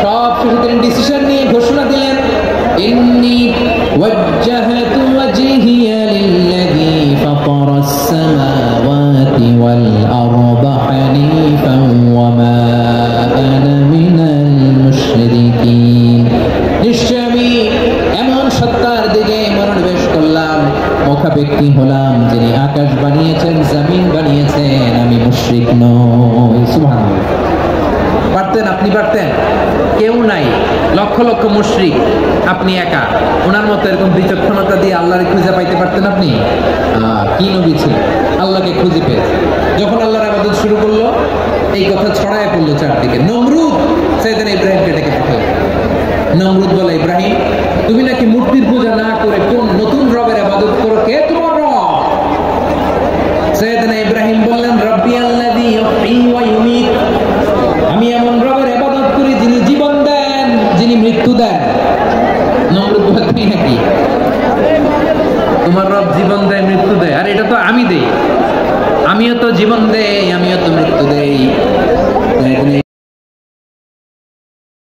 সব শেষে তিনি ডিসিশন নিয়ে ঘোষণা দিলেন, ইন্নী ওয়াজ্জাহতু ওয়াজহিয়া লিল্লাযী ফাতারাস সামাওয়াতি ওয়াল আরদা হানিফান ওয়া মা আনা মিনাল মুশরিকিন। নিশ্চয় আমি এমন সত্তার দিকে মনোনিবেশ করলাম, মুখাপেক্ষী হলাম, যিনি আকাশ বানিয়েছেন, জমিন বানিয়েছেন, আমি মুশরিক নই। সুবহানাল্লাহ। পারতেন? আপনি পারতেন? কেউ নাই, লক্ষ লক্ষ মুশরিক, আপনি একা। ওনার মতো এরকম বিচক্ষণতা দিয়ে আল্লাহরে খুঁজে পাইতে পারতেন আপনি? কি নবী ছিলেন, আল্লাহকে খুঁজে পেয়েছে। যখন আল্লাহর ইবাদত শুরু করলো, এই কথা ছড়ায় পড়লো চারদিকে। নমরুদ সাইয়েদনা ইব্রাহিমকে ডেকে পাঠালো। নমরুদ বলে, ইব্রাহিম, তুমি নাকি মূর্তির পূজা না করে কোন নতুন রবের ইবাদত করো, কে তোমার রব? সাইয়েদনা ইব্রাহিম বললেন, রব্বি আল্লাযী ইউহয়ী ওয়া ইউমীত, আমি এমন রবের ইবাদত করি যিনি জীবন দেন, যিনি মৃত্যু দেন। নমরুদ বলে, তুমি নাকি তোমার রব জীবন দেয়, মৃত্যু দেয়? আর এটা তো আমি দেই, আমিও তো জীবন দেই, আমিও তো